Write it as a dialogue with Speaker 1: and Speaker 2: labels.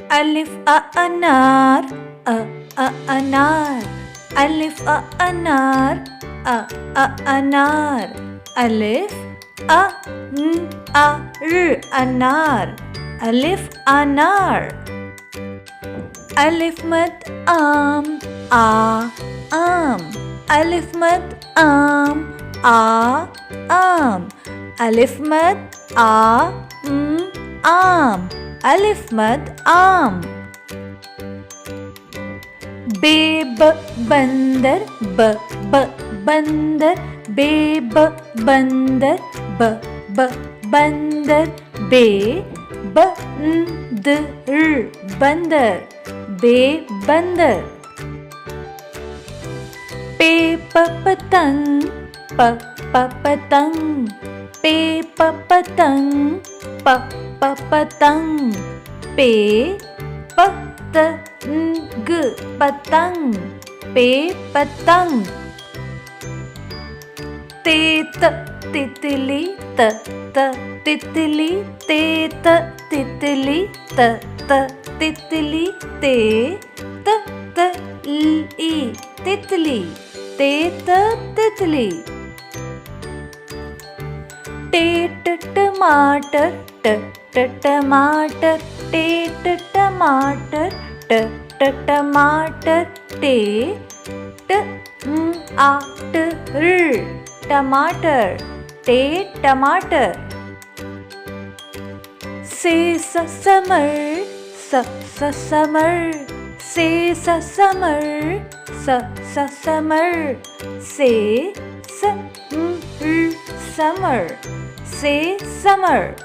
Speaker 1: Alif anar, anar. Alif anar, anar. Alif anar. Alif anar. Alif mad am, am. Alif mad am, am. Alif mad am. Alif mad am. Bandar, bandar. Bandar, bandar. Bandar, bandar. Patang, patang. Patang, patang. Patang, patang. Titili, titili. Titili, titili. Titili, titili. Tomato, tomato. Tomato, tomato. Tomato, tomato. Summer, summer. Summer, summer. Summer, summer.